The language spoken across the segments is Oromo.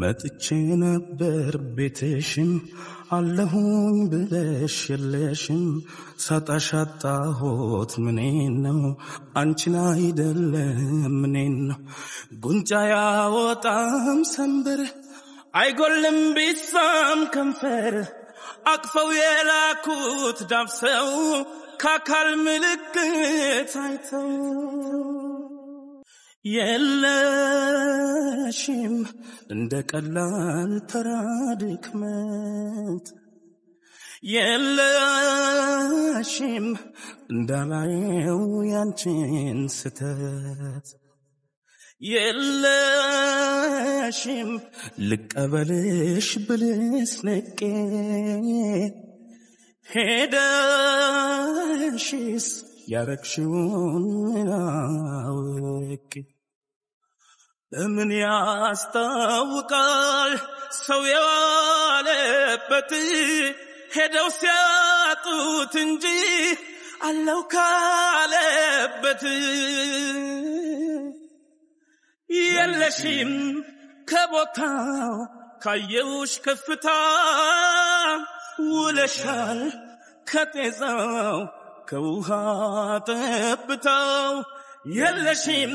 መጥቼ ነበር ቤትሽም አለሁኝ ብለሽ የለሽም ሳጣሽ አጣሁት ምኔን ነው አንቺን አይደለም ምኔን ነው ጉንጫ ያወጣም ሰንበር አይጎልም ቢሳም ከንፈር አቅፈው የላኩት ዳብሰው ካካል ምልክት አይተው የለሽም እንደ ቀላል ተራድክመት የለሽም እንዳላየው ያንቺን ስተት የለሽም ልቀበልሽ ብልስ ነቄ ሄደሽስ ያረግሽውን አውቄ ለምን ያስታውቃል ሰው የዋለበት ሄደው ሲያጡት እንጂ አለው ካለበት የለሽም ከቦታው ካየውሽ ከፍታ ውለሻል ከጤዛው ከውሃ ጠብታው የለሽም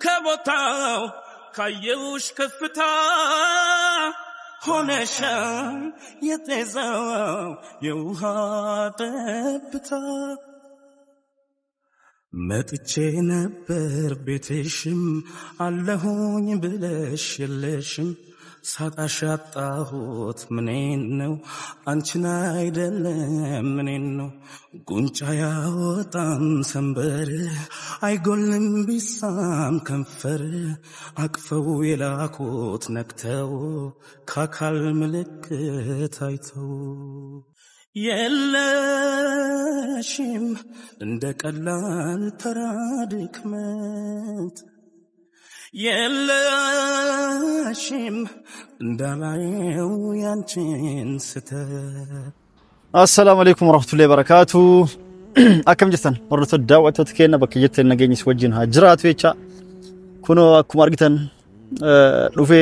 ከቦታው ካየውሽ ከፍታ ሆነሻል የጤዛው የውሃ ጠብታ መጥቼ ነበር ቤትሽም አለሁኝ ብለሽ የለሽም ሳጣሽ አጣሁት ምኔን ነው አንቺን አይደለም ምኔን ነው ጉንጫ ያወጣም ሰንበር አይጎልም ቢሳም ከንፈር አቅፈው የላኩት ነክተው ካካል ምልክት አይተው የለሽም እንደ ቀላል ተራድክመት የለሽም እንዳላየው ያንቺን ስተት السلام عليكم ورحمة الله وبركاته أكم جثن مرة الدعوة تتكينا بكيت النجينيس وجهها جرات ويتشا كونوا أكم أرجتن لوفي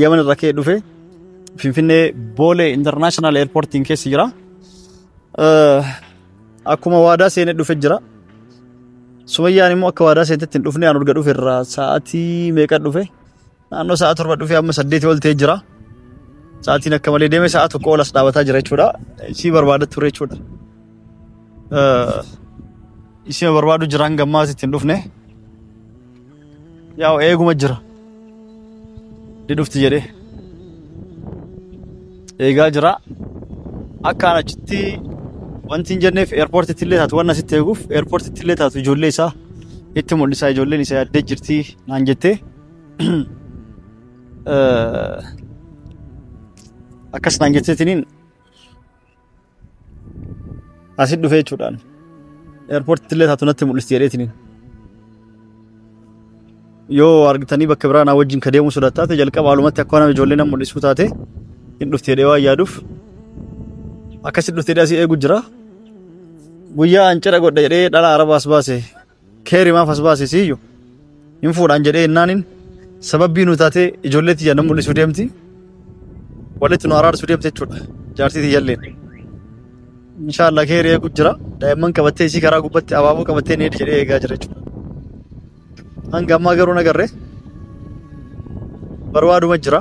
يمن الركيد لوفي في بولي international airport إن كيس جرا أكم وادا سين لوفي جرا سويا نمو أكوادا سين تتن لوفني أنا رجع لوفي ساعتي ميكاد لوفي أنا ساعات ربع لوفي أما سديت والتي جرا ساعتي نكمل ديمه ساعات وكولا سداوتا جرا چودا شي برباد توري چودا इसी में बर्बाद जरांग गम्मा से तिंडुफ ने याओ एक मजरा तिंडुफ तिजरे एक आजरा अकाना चित्ती वंतिंजरने एयरपोर्ट तिल्ले था वरना सित्ते गुफ एयरपोर्ट तिल्ले था तो जोले सा इत्ते मोड़ी सा जोले नहीं सा अड्डे जिरती नांजते अकस नांजते तिनिन asid dhufe chudan airport tille tatunatti mul'iste yereetini yo argitani bakka birana wajjin kadeemu sodattaate jalqaba alumatti akkana ijoolleen mul'isu taate hin dhufte deewa yaaduf akkasit dhufte deasi eegu jira guyyaa ancara godha jedhee dhala arabaas baase keeri maaf as baase siyyo hin fuudhan jedhee innaanin sababbii nu taate ijoolleetti jannan mul'isu deemti walitti nu araarsu deemte chuudha jaartiiti yalleen inshallah kheer ye gujra diamond kabatte isi kara gubatte abaabo kabatte ne jedhe eega jira jechuudha hanga amma garuu nagarre barbaaduma jira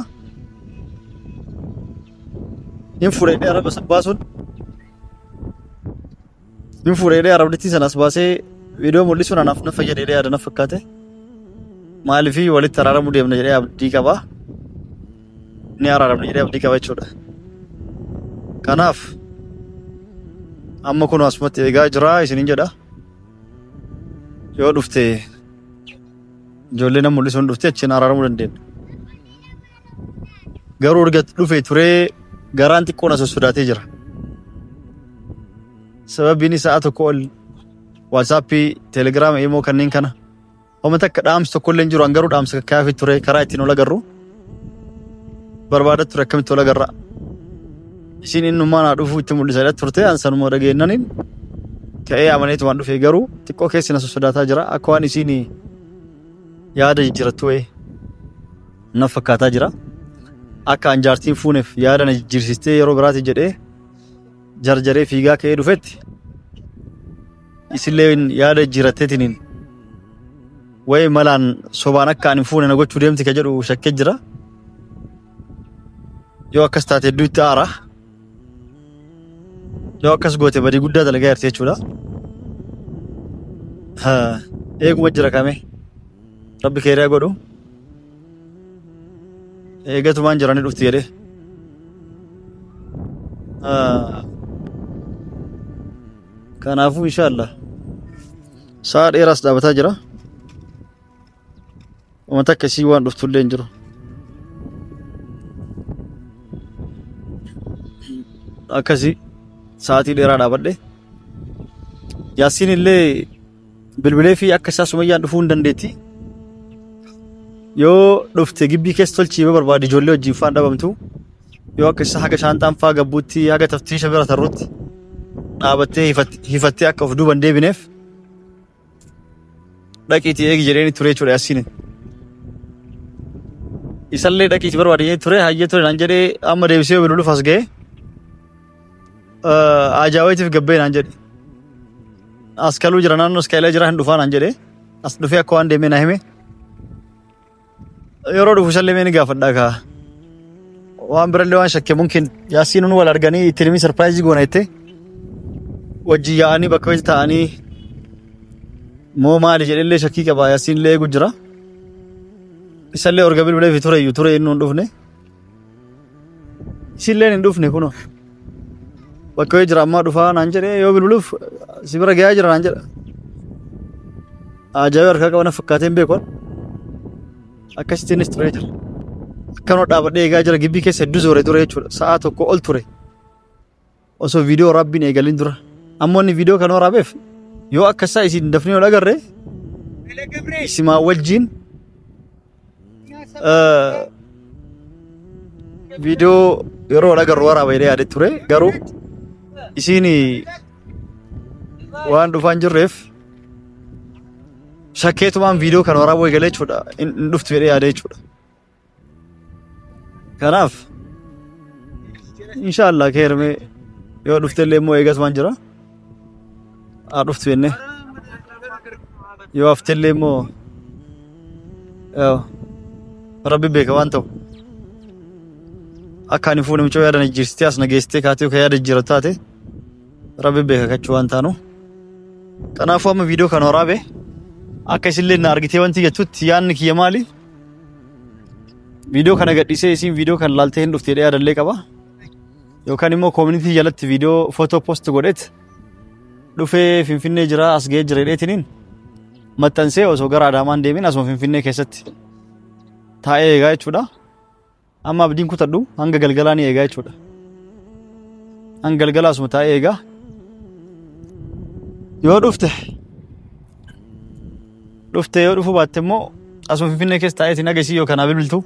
hin fuudhee araba baasun hin fuudhee arabditti sanas baasee video mul'isuun anaaf na fayyadee yaada na fakkaate maalifi walitti araaramu deemna jedhee abdii qaba ni araaramne jedhee abdii qaba jechuudha kanaaf amma kun asumatti eegaa jira isinin jedha yoo dhufte ijoollee nama mul'isuun dhufte achiin araaramuu dandeenya garuu urgatti dhufe turee garaan xiqqoon as sodaatee jira sababiin isaa tokko ol waatsaappii teelegiraama immoo kanneen kana homata akka dhaamsi tokko illee jiru garuu dhaamsa kaafii ture karaa ittiin ol agarru barbaadaa ture akkamitti ol agarra isin innummaan dhufu itti mul'isa turte ansanuma dhageennanin ka'ee amaneetu waan dhufe garuu xiqqoo keessi na sodaataa jira akka waan isin yaada jijjiirrattu na fakkaataa jira akka anjaartiin fuuneef yaada na jijjiirsistee yeroo biraati jedhee jarjaree fiigaa ka'ee dhufetti isillee yaada jijjiiratteetiniin way malaan sobaan akka ani fuune na gochuu deemti ka jedhu shakkee jira yoo akkas taate hedduu itti aara yoo akkas goote badii guddaa dalagaa jirti jechuudha eeguma jira kame rabbi keeriyaa godhu eegatumaan jiranii dhufti jedhee kanaafuu inshallah saa dheeraas dhaabataa jira wanta akkasii waan dhuftullee hin jiru akkasii sa'aatii dheeraa dhaabadhe yaasiin illee bilbilee fi akka isaa sumayyaan dhufuu hin dandeetti yoo dhufte gibbii keessa tolchii barbaade ijoollee wajjin faan dhabamtu yoo akka isaa haga shaantaan faa gabbuutti haga taftiisha bira tarruutti dhaabattee hifattee akka of duuban deebineef dhaqiitii eegi jedheeni ture jechuudha yaasiin isallee dhaqiitii barbaade ture hayyee ture naan jedhee amma deebisee bilbiluuf as ga'e ajaa'ibatiif gabbee naan jedhe as kaluu jira naannoo iskaayilee jira hin dhufaa naan jedhe as dhufee akka waan deemee na hime yeroo dhufu isallee mee ni gaafadhaa kaa waan birallee waan shakke mumkin yaasiin nu wal arganii itti himii sarpiraayizii goona jettee wajjin yaa'anii bakka wajji taa'anii moo maali jedhellee shakkii qaba yaasiin illee eegu jira isallee orga bilbilee fi ture inni hin dhufne isilleen hin dhufne kunoo bakka wajji jira ammaa dhufaa naan jedhee yoo bilbiluuf si bira gahaa jira naan jedha ajaa'iba harkaa qabana fakkaateen beekon akkasittiinis ture jira akkanoo dhaabadhee eegaa jira gibbii keessa hedduu zooree ture jechuudha sa'aa tokko ol ture osoo viidiyoo rabbiin eegalin dura ammoo inni viidiyoo kan waraabeef yoo akkasaa isin dafnee ol agarre isimaa wajjiin viidiyoo yeroo ol agarru waraaba jedhee yaadee ture garuu isiin waan dhufaan jirreef shakkeetumaan viidiyoo kan waraabuu eegalee jechuudha hin dhuftu jedhee yaadee jechuudha kanaaf inshallah keermee yoo dhuftellee immoo eegatumaan jira haa dhuftu jennee yoo haftellee immoo rabbi beeka waan ta'u akka ani fuune michoo yaada na jijjiirsitee as na geessitee kaatee yoo ka yaada jijjiiratu taate rabbi beeka kachuu waan taanu kanaafuu amma viidiyoo kan waraabe akka isillee na argitee wanti jettutti yaadni kiyya maali viidiyoo kana gadhiisee isiin viidiyoo kan laaltee hin dhuftee yaadallee qaba yookaan immoo koomunitii jalatti viidiyoo footoo poost godheet dhufee finfinnee jira as ga'ee jira jedheetiniin maxxansee osoo gara Adaamaan deemin asuma finfinnee keessatti taa'ee eegaa jechuudha amma abdiin kutadhu hanga galgalaa ni eegaa jechuudha hanga galgalaa asuma taa'ee eegaa yoo dhufte yoo dhufuu baatte immoo asuma finfinnee keessa taa'eetiin hagesii yoo kanaa bilbiltu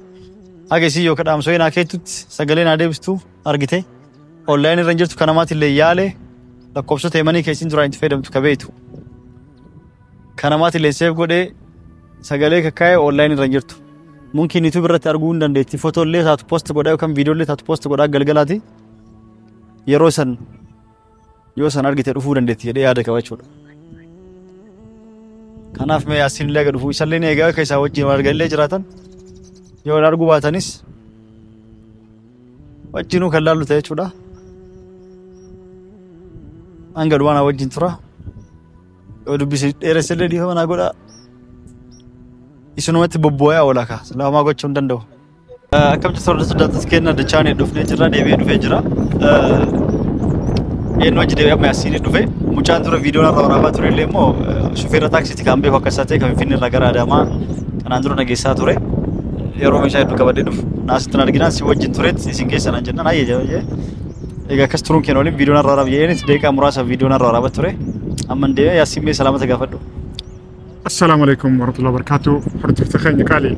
hagesii yoo kadhaamsoo naa keettutti sagalee naa deebistu argite onlaayinii irra hin jirtu kanamaatillee yaalee lakkoofsota himanii keessin duraan itti fayyadamtu kabeetu kanamaatillee seef godhee sagalee kakkaa'ee onlaayinii irra hin jirtu mumkin YouTube irratti arguu hin dandeetti footollee taatu post godhaa yookaan viidiyoollee taatu post godhaa galgalaati yeroo san yoo san argite dhufuu dandeetti jedhee yaada qaba jechuudha kanaaf mee yaasiin illee dhufuu isallee ni eegaa akka isaa wajjin wal arganillee jiraatan yoo arguu baatanis wajjinuu kan laallu ta'e jechuudha hanga dhumaan wajjin tura yoo dubbisi dheeressellee dhiifama naa godhaa isunumatti bobboo'ee oola kaa salaamaa gochuu hin danda'u akkamitti sordatu kenna dachaanii dhufnee jirra deebi'ee dhufee jira eenyu wajji deebi'ee amma yaasiin dhufee mucaan tura viidiyoon irra waraabaa ture illee immoo shufeerra taaksiiti kan beeku akka isaa ta'e kan Finfinnee irraa gara Adaamaa kanaan dura nageessaa ture yeroo meeshaa hedduu qabadhee dhufu naasittiin arginaan si wajjin tureetti isin keessan jennaan ayyee jee egaa akkas turuun kennu waliin viidiyoon irra waraabaa jedheenis deeqaa muraasa viidiyoon irra waraabaa ture amma deebi'ee yaasiin mee salaamata gaafadhu. السلام عليكم ورحمة الله وبركاته. حرت تخيل قالي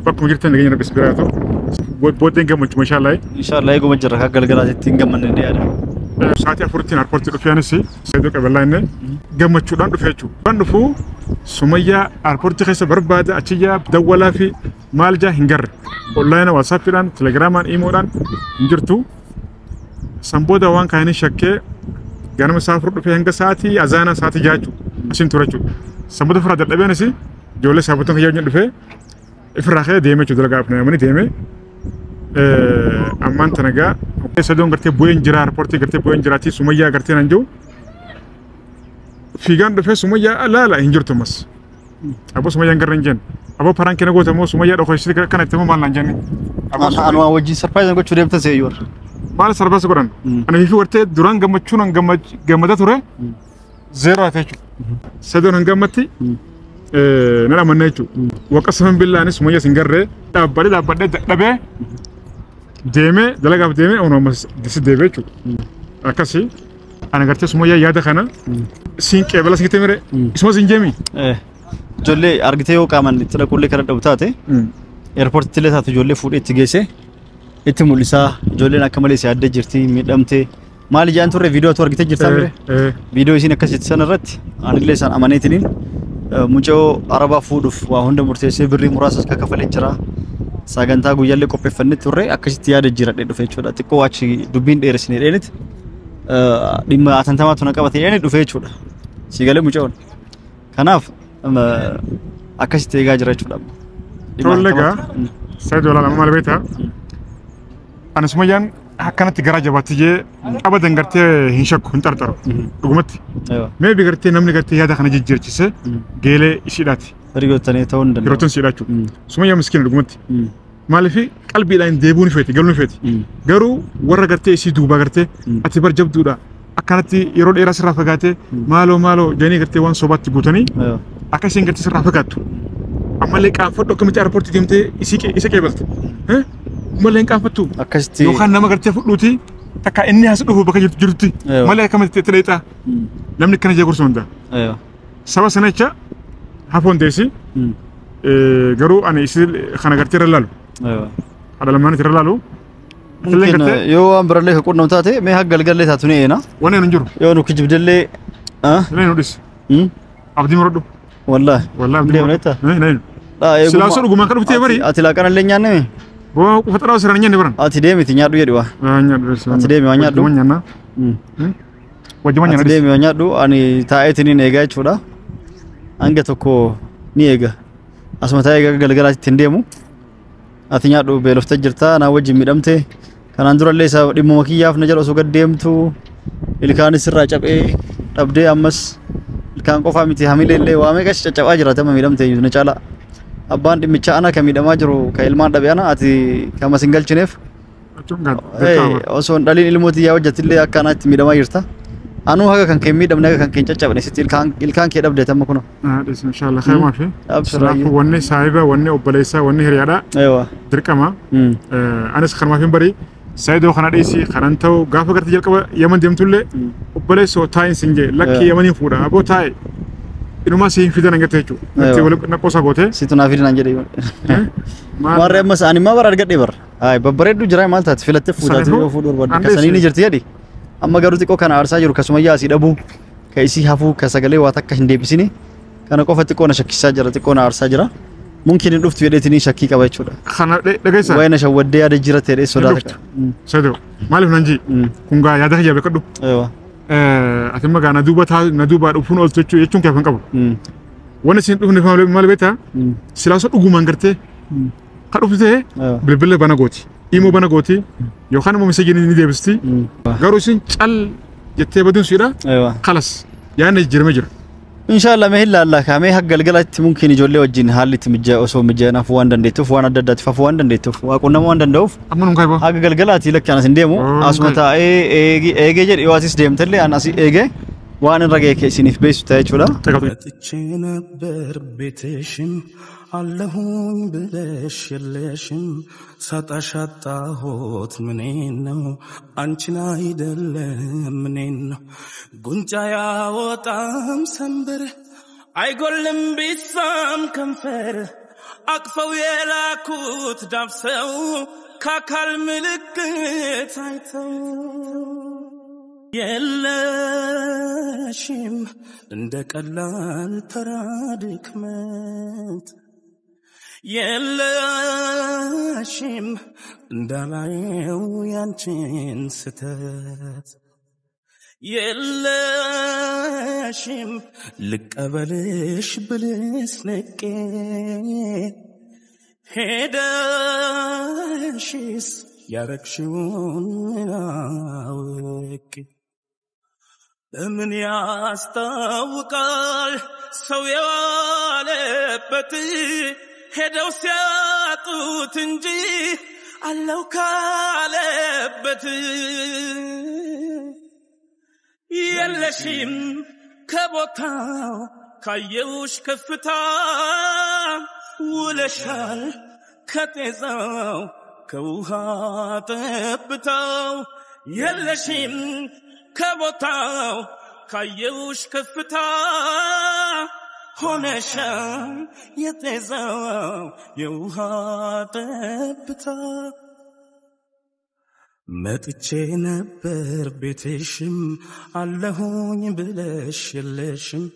بكم جرت نجينا بس براتو بودين جمع إن شاء الله. إن شاء الله يقوم الجرح قال قلات تنجم من الديار. ساعتي أفرتين أربعة كفيانسي سيدك قبل إنه جمع شو دان رفيعو دان رفو سمية أربعة خيسة بربادة أشياء دولة في مالجا هنجر أونلاين واتساب فيران تليجرامان إيمودان هنجرتو سامبودا وان كايني شكة جانا مسافر في هنگا ساعتي أزانا ساعتي جاچو أشين تورچو سامبودا فرا دلبي نسي جولة سابتون خيار ندفع إفراخة ديمة چو دلقا أپنا مني ديمة أمان تنگا سدون کرتے بوين جرا رپورتي کرتے بوين جراتي سمية کرتے ننجو فيغان دفع سمية لا هنجرتو مس أبو سمية نجر نجن أبو فران كنا قوة مو سمية أخو يشتري كان يتمو مال نجني أنا وجي سربايز نقول شو ديمتا سيور مال سربايز قران أنا في ورته دوران جمتشون جمدا تورة زيرو أتاچو سدون هنجمتي نرى من نيجو وقسم بالله أنا سمية سنجرة تابلي دبه ديمه دلقا بديمه أو نمس دس ديبه شو أكاسي أنا قرأت سمية ياده خنا سين كابلا سين كتير اسمه سينجامي جولي أرجتيو كمان ترى كل كرة دوتاته إيربورت تلي ثاتو جولي فوري تيجيسه إتموليسا جولي نكمل يساعد جرتي ميدامته مالي جان توري فيديو توري كتير جرتا ميره فيديو يسين كاسيت سنرات أنا ليسان أمانيتنين مجھو عربا فود وهند مرتسي بري مراسس ككفل إجرا ساعنتا غويالي كوبي فني توري أكشي تيار إجرا دفع شودا تكو أشي دوبين إيرسني رينت لما أتنتما تونك أبتي يعني دفع شودا سيجالي مجھون كناف أكشي تيجا إجرا شودا تولّيكا سيد ولا لما مالبيتها أنا سميان كانت تجارة جباتية أبدا قرتي هنشك هنترتر رقمتي ما بيقرتي نمني قرتي هذا خنا جيجر كيسة جيله إشيلاتي ريغوتاني تون دن ريغوتان سيلاتو سميان مسكين رقمتي مالي في قلبي لاين ديبوني فيتي قلبي فيتي قرو ورا قرتي إشي دوبا قرتي أتبر جب دودا أكانتي يرود إيراس رافقاتي مالو جاني قرتي وان صوبات تقوتني أكاسين قرتي سرافقاتو أما لك أفضل كمتي أربورتي ديمتي إسي كيبلت ها مالين كافتو أكستي لو كان نما قرتي فلوتي تكا إني هسدوه بكا جرتي مالين كمتي تليتا لم نكنا جاكور سوندا أيوه سوا سنة هافون ديسي قرو أنا يصير خنا قرتي رلالو أيوه هذا لما نتي رلالو ممكن يو أمبرلي هكون نمتاتي ما هق قلقل تاتوني هنا وانا ننجرو يو نكجب دلي لين وديس عبدي مردو والله عبدي مردو نين لا سلاسل قوما كانوا بتي بري أتلاقنا اللي نيانه بو فترة سرنيان نبران أتديمي تنيادو يدوا أتديمي وانيادو أتديمي وانيادو أني تاعتني نيجا شودا أنجا تكو نيجا أسمع تاعي قلقلات تنديمو أتنيادو بلفت جرتا أنا وجه ميدمته كان عندنا اللي سا دمومكية في نجار أسوق ديمتو اللي كان يسرع جاب أبدي أمس اللي كان قفا متي حميل اللي واميكش جاب أجرا تما ميدمته ينجالا أبان دميتشا أنا كمي دماجرو كإلمان دبيانا أتي كما سنجل شنيف أصلا دليل الموتي يا وجهة اللي أكانت مي دماجرتا أنو هذا كان كمي دمنا كان كينجا جابني ستيل كان كده بدأ تما كنا إن شاء الله خير ما في أبشر وني سايبة وني أبليسا وني هريادا أيوة دركما أنا سخر ما في بري سايدو خنا ديسي خرانتو غافا كرت جلك يمن ديمتولي أبليسو تاين سنجي لك يمن يفودا أبو تاي إنه ما سين في دنا نجتهجو نتي ولك نقصا قوته سيتنا في دنا نجدي ما رأي مس أنا ما برا رجعت إبر هاي ببرد جراي مالته تفيلت فودا فودور ود كسانيني جرتي هذه أما قالوا تكو كان أرسل جرو كسمية أسيد أبو كيسي هافو كسجلي واتك كهندي بسني كان قفة تكون شكل سجرة تكون أرسل جرا ممكن نلفت في ديتني شكي كبير شودا خنا لقيسا وين شو ودي هذا جرا تري سودا سيدو مالف ننجي كونغا يا ده جاب كدو أيوة أتمنى كان ندوبة أوفون أول تشو يشون كيف نقبل وانا سين أوفون فهم مال بيتا سلاسة أقوم أنكرته كارفته بالبلة بناغوتي إيمو بناغوتي يوخان مو مسجيني ندي بستي غاروسين تال يتبادون سيرا خلاص يعني جرمجر إن شاء الله مهلا الله كامي حق الجلات ممكن يجولي وجين حالي تمجى أسوأ مجانا فوان دنديتوف وانا ددت فوان دنديتوف وأكون ما دندوف أمنون كيفه حق الجلات يلك أنا سنديمو أسمتا إيجي جر يواسيس ديم تلي أنا سي إيجي وانا رجع كيسيني في بيس تاج ولا تجينا بربيتشم اللهم بلاش يلاشم ساتشاتا هوت منينو أنشنا يدل منينو قنجايا وطام سنبر عيقولم بيسام كنفر أقفو يلاكوت دافسو كاكال ملكت عيتو يلاشم عندك اللال ترادك مات የለሽም እንዳላየው ያንቺን ስተት የለሽም ልቀበልሽ ብልስ ነቄ ሄደሽስ ያረግሽውን አውቄ በምን ያስታውቃል ሰው የዋለበት ሄደው ሲያጡት እንጂ አለው ካለበት የለሽም ከቦታው ካየውሽ ከፍታ ውለሻል ከጤዛው ከውሃ ጠብታው የለሽም ከቦታው ካየውሽ ከፍታ ሆነሻል የጤዛው የውሃ ጠብታ መጥቼ ነበር ቤትሽም አለሁኝ ብለሽ የለሽም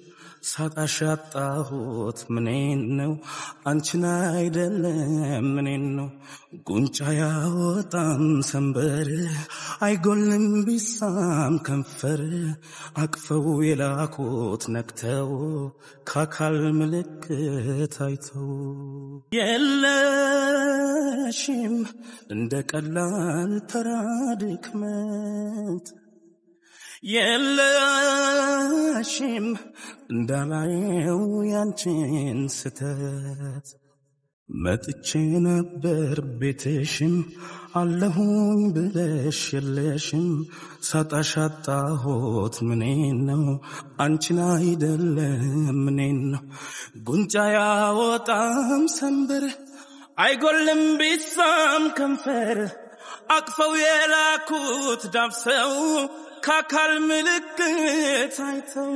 ሳጣሽ አጣሁት ምኔን ነው አንቺን አይደለም ምኔን ነው ጉንጫ ያወጣም ሰንበር አይጎልም ቢሳም ከንፈር አቅፈው የላኩት ነክተው ካካል ምልክት አይተው የለሽም እንደ ቀላል ተራ ድክመት የለሽም እንዳላየው ያንቺን ስተት መጥቼ ነበር ቤትሽም አለሁኝ ብለሽ የለሽም ሳጣሽ አጣሁት ምኔን ነው አንቺን አይደለም ምኔን ነው ጉንጫ ያወጣም ሰንበር አይጎልም ቢሳም ከንፈር አቅፈው የላኩት ዳብሰው ካካል ምልክት አይተው